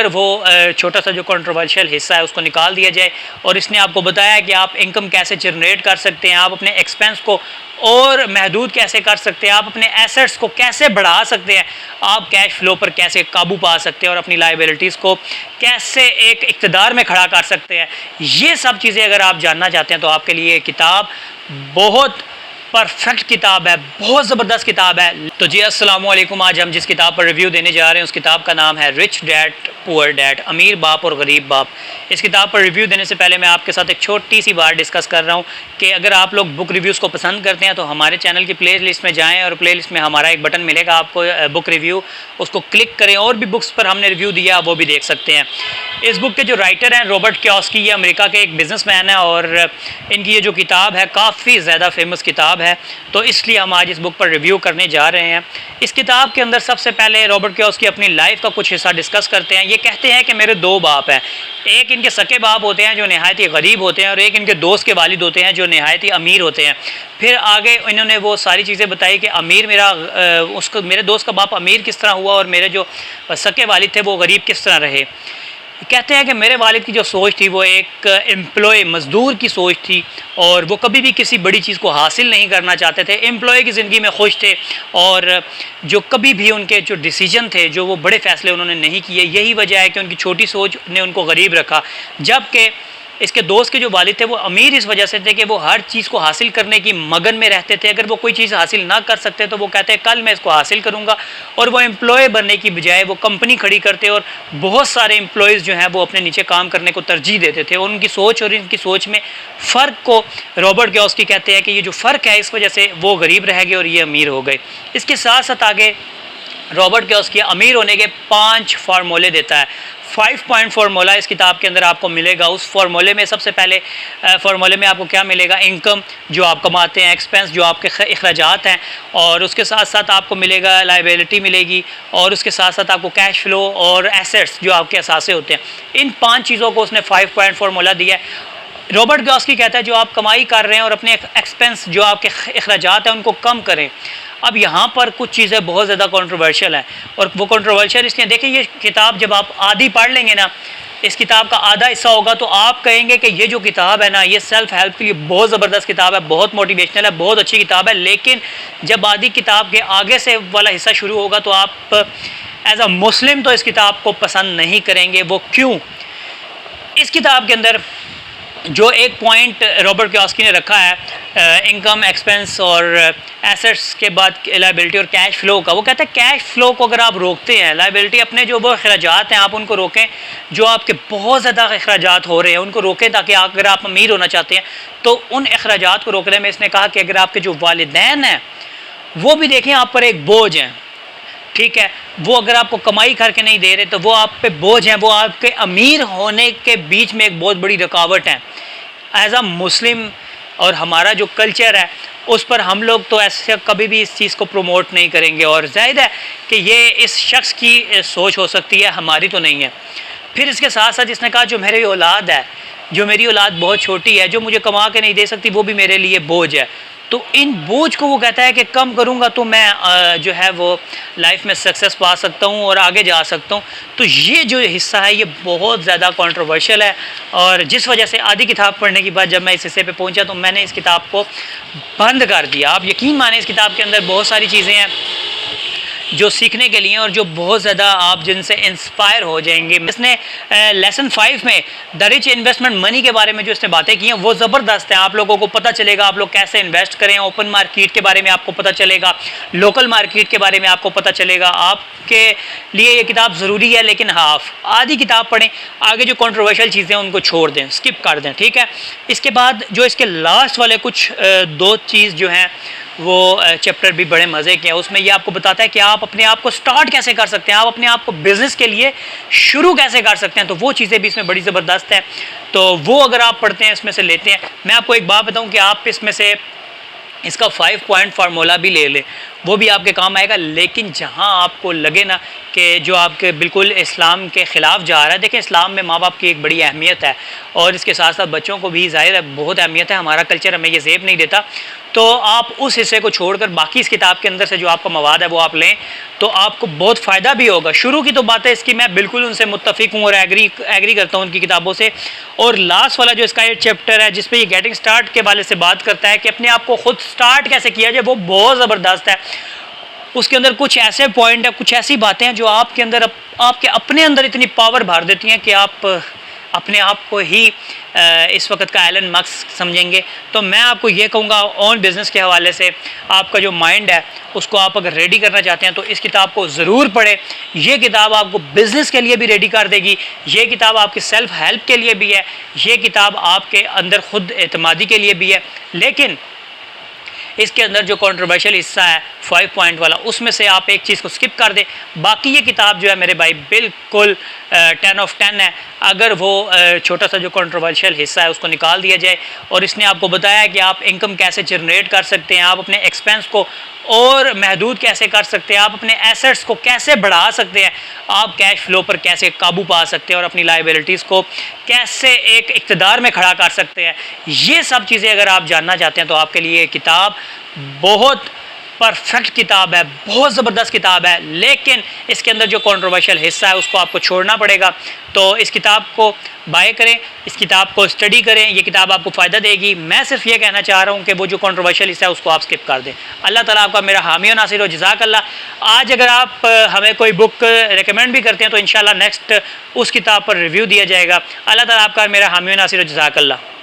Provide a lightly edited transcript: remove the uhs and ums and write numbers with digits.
अंदर वो छोटा सा जो कंट्रोवर्शियल हिस्सा है उसको निकाल दिया जाए। और इसने आपको बताया कि आप इनकम कैसे जनरेट कर सकते हैं, आप अपने एक्सपेंस को और महदूद कैसे कर सकते हैं, आप अपने एसेट्स को कैसे बढ़ा सकते हैं, आप कैश फ्लो पर कैसे काबू पा सकते हैं और अपनी लाइबिलिटीज़ को कैसे एक इक़्तिदार में खड़ा कर सकते हैं। ये सब चीज़ें अगर आप जानना चाहते हैं तो आपके लिए ये किताब बहुत परफेक्ट किताब है, बहुत ज़बरदस्त किताब है। तो जी अस्सलाम वालेकुम। आज हम जिस किताब पर रिव्यू देने जा रहे हैं उस किताब का नाम है रिच डैड पुअर डैड, अमीर बाप और गरीब बाप। इस किताब पर रिव्यू देने से पहले मैं आपके साथ एक छोटी सी बात डिस्कस कर रहा हूँ कि अगर आप लोग बुक रिव्यूज़ को पसंद करते हैं तो हमारे चैनल की प्ले लिस्ट में जाएँ और प्ले लिस्ट में हमारा एक बटन मिलेगा आपको बुक रिव्यू, उसको क्लिक करें और भी बुक्स पर हमने रिव्यू दिया वो भी देख सकते हैं। इस बुक के जो राइटर हैं रॉबर्ट कियोसाकी, ये अमेरिका के एक बिज़नेसमैन है और इनकी ये जो किताब है काफ़ी ज़्यादा फेमस किताब है, तो इसलिए हम आज इस बुक पर रिव्यू करने जा रहे हैं। इस किताब के अंदर सबसे पहले रॉबर्ट कियोसाकी अपनी लाइफ का कुछ हिस्सा डिस्कस करते हैं। ये कहते हैं कि मेरे दो बाप हैं, एक इनके सके बाप होते हैं जो नहायत ही गरीब होते हैं और एक इनके दोस्त के वालिद होते हैं जो नहायत ही अमीर होते हैं। फिर आगे इन्होंने वो सारी चीज़ें बताई कि अमीर मेरे दोस्त का बाप अमीर किस तरह हुआ और मेरे जो सके वालिद थे वो गरीब किस तरह रहे। कहते हैं कि मेरे वालिद की जो सोच थी वो एक एम्प्लॉय मज़दूर की सोच थी और वो कभी भी किसी बड़ी चीज़ को हासिल नहीं करना चाहते थे, एम्प्लॉय की ज़िंदगी में खुश थे और जो कभी भी उनके जो डिसीजन थे, जो वो बड़े फ़ैसले उन्होंने नहीं किए, यही वजह है कि उनकी छोटी सोच ने उनको गरीब रखा। जबकि इसके दोस्त के जो वालिद थे वो अमीर इस वजह से थे कि वो हर चीज़ को हासिल करने की मगन में रहते थे। अगर वो कोई चीज़ हासिल ना कर सकते तो वो कहते हैं कल मैं इसको हासिल करूँगा, और वो एम्प्लॉय बनने की बजाय वो कंपनी खड़ी करते और बहुत सारे एम्प्लॉयज़ जो हैं वो अपने नीचे काम करने को तरजीह देते थे। और उनकी सोच और इनकी सोच में फ़र्क को रॉबर्ट कियोसाकी कहते हैं कि ये जो फ़र्क है इस वजह से वो गरीब रह गए और ये अमीर हो गए। इसके साथ साथ आगे रॉबर्ट कियोसाकी अमीर होने के 5 फार्मूले देता है। 5 पॉइंट फार्मूला इस किताब के अंदर आपको मिलेगा। उस फार्मूले में सबसे पहले फार्मूले में आपको क्या मिलेगा, इनकम जो आप कमाते हैं, एक्सपेंस जो आपके अखराजात हैं, और उसके साथ साथ आपको मिलेगा लाइबिलिटी मिलेगी, और उसके साथ साथ आपको कैश फ्लो और एसेट्स जो आपके असासे होते हैं। इन 5 चीज़ों को उसने 5 पॉइंट फार्मूला दिया है। रॉबर्ट कियोसाकी कहता है जो आप कमाई कर रहे हैं और अपने एक्सपेंस जो आपके अखराजात हैं उनको कम करें। अब यहाँ पर कुछ चीज़ें बहुत ज़्यादा कंट्रोवर्शियल हैं, और वो कंट्रोवर्शियल इसलिए, देखिए ये किताब जब आप आधी पढ़ लेंगे ना, इस किताब का आधा हिस्सा होगा तो आप कहेंगे कि ये जो किताब है ना ये सेल्फ हेल्प के लिए बहुत ज़बरदस्त किताब है, बहुत मोटिवेशनल है, बहुत अच्छी किताब है। लेकिन जब आधी किताब के आगे से वाला हिस्सा शुरू होगा तो आप एज अ मुस्लिम तो इस किताब को पसंद नहीं करेंगे। वो क्यों? इस किताब के अंदर जो एक पॉइंट रॉबर्ट कियोसाकी ने रखा है इनकम, एक्सपेंस और एसेट्स के बाद लाइबिलिटी और कैश फ्लो का, वो कहता है कैश फ्लो को अगर आप रोकते हैं, लाइबिलिटी अपने जो वो अखराजात हैं आप उनको रोकें, जो आपके बहुत ज़्यादा अखराजात हो रहे हैं उनको रोकें, ताकि अगर आप अमीर होना चाहते हैं तो उन अखराजात को रोकने में इसने कहा कि अगर आपके जो वालिदैन हैं वो भी देखें आप पर एक बोझ हैं, ठीक है, वो अगर आपको कमाई करके नहीं दे रहे तो वो आप पे बोझ हैं, वो आपके अमीर होने के बीच में एक बहुत बड़ी रुकावट है। एज अ मुस्लिम और हमारा जो कल्चर है उस पर हम लोग तो ऐसे कभी भी इस चीज़ को प्रमोट नहीं करेंगे, और जाहिर है कि ये इस शख्स की सोच हो सकती है, हमारी तो नहीं है। फिर इसके साथ साथ इसने कहा जो मेरी औलाद है, जो मेरी औलाद बहुत छोटी है, जो मुझे कमा के नहीं दे सकती, वो भी मेरे लिए बोझ है। तो इन बोझ को वो कहता है कि कम करूँगा तो मैं जो है वो लाइफ में सक्सेस पा सकता हूँ और आगे जा सकता हूँ। तो ये जो हिस्सा है ये बहुत ज़्यादा कंट्रोवर्शियल है, और जिस वजह से आधी किताब पढ़ने के बाद जब मैं इस हिस्से पे पहुँचा तो मैंने इस किताब को बंद कर दिया। आप यकीन माने इस किताब के अंदर बहुत सारी चीज़ें हैं जो सीखने के लिए और जो बहुत ज़्यादा आप जिनसे इंस्पायर हो जाएंगे। इसने लेसन 5 में द रिच इन्वेस्टमेंट मनी के बारे में जो इसने बातें की हैं वो ज़बरदस्त हैं। आप लोगों को पता चलेगा आप लोग कैसे इन्वेस्ट करें, ओपन मार्केट के बारे में आपको पता चलेगा, लोकल मार्केट के बारे में आपको पता चलेगा। आपके लिए ये किताब ज़रूरी है, लेकिन हाफ आधी किताब पढ़ें, आगे जो कंट्रोवर्शियल चीज़ें हैं उनको छोड़ दें, स्किप कर दें, ठीक है। इसके बाद जो इसके लास्ट वाले कुछ 2 चीज़ जो हैं वो चैप्टर भी बड़े मज़े के हैं। उसमें ये आपको बताता है कि आप अपने आप को स्टार्ट कैसे कर सकते हैं, आप अपने आप को बिज़नेस के लिए शुरू कैसे कर सकते हैं। तो वो चीज़ें भी इसमें बड़ी ज़बरदस्त हैं, तो वो अगर आप पढ़ते हैं इसमें से लेते हैं। मैं आपको एक बात बताऊं कि आप इसमें से इसका 5 पॉइंट फार्मूला भी ले लें, वो भी आपके काम आएगा। लेकिन जहाँ आपको लगे ना कि जो आपके बिल्कुल इस्लाम के ख़िलाफ़ जा रहा है, देखें इस्लाम में माँ बाप की एक बड़ी अहमियत है और इसके साथ साथ बच्चों को भी ज़ाहिर है बहुत अहमियत है, हमारा कल्चर हमें ये ज़ेब नहीं देता। तो आप उस हिस्से को छोड़कर बाकी इस किताब के अंदर से जो आपका मवाद है वो आप लें, तो आपको बहुत फ़ायदा भी होगा। शुरू की तो बातें इसकी मैं बिल्कुल उनसे मुत्तफ़िक हूँ और एग्री करता हूँ उनकी किताबों से। और लास्ट वाला जो इसका ये चैप्टर है जिसपे ये गेटिंग स्टार्ट के वाले से बात करता है कि अपने आप को खुद स्टार्ट कैसे किया जाए, वो बहुत ज़बरदस्त है। उसके अंदर कुछ ऐसे पॉइंट है, कुछ ऐसी बातें हैं जो आपके अंदर आपके अपने अंदर इतनी पावर भर देती हैं कि आप अपने आप को ही इस वक्त का एलन मस्क समझेंगे। तो मैं आपको ये कहूँगा ऑन बिज़नेस के हवाले से आपका जो माइंड है उसको आप अगर रेडी करना चाहते हैं तो इस किताब को ज़रूर पढ़ें। ये किताब आपको बिज़नेस के लिए भी रेडी कर देगी, ये किताब आपकी सेल्फ हेल्प के लिए भी है, ये किताब आपके अंदर खुद एतमादी के लिए भी है। लेकिन इसके अंदर जो कंट्रोवर्शियल हिस्सा है 5 पॉइंट वाला, उसमें से आप एक चीज़ को स्किप कर दें। बाकी ये किताब जो है मेरे भाई बिल्कुल 10 ऑफ 10 है। अगर वो छोटा सा जो कंट्रोवर्शियल हिस्सा है उसको निकाल दिया जाए, और इसने आपको बताया है कि आप इनकम कैसे जनरेट कर सकते हैं, आप अपने एक्सपेंस को और महदूद कैसे कर सकते हैं, आप अपने एसेट्स को कैसे बढ़ा सकते हैं, आप कैश फ्लो पर कैसे काबू पा सकते हैं और अपनी लाइबिलिटीज़ को कैसे एक इक़्तिदार में खड़ा कर सकते हैं। ये सब चीज़ें अगर आप जानना चाहते हैं तो आपके लिए ये किताब बहुत परफेक्ट किताब है, बहुत ज़बरदस्त किताब है। लेकिन इसके अंदर जो कंट्रोवर्शियल हिस्सा है उसको आपको छोड़ना पड़ेगा। तो इस किताब को बाय करें, इस किताब को स्टडी करें, ये किताब आपको फ़ायदा देगी। मैं सिर्फ ये कहना चाह रहा हूँ कि वो जो कंट्रोवर्शियल हिस्सा है उसको आप स्किप कर दें। अल्लाह ताला आपका मेरा हामी और नासिर हो, जज़ाकल्लाह। आज अगर आप हमें कोई बुक रिकमेंड भी करते हैं तो इंशाल्लाह नेक्स्ट उस किताब पर रिव्यू दिया जाएगा। अल्लाह ताला आपका मेरा हामी और नासिर हो, जज़ाकल्लाह।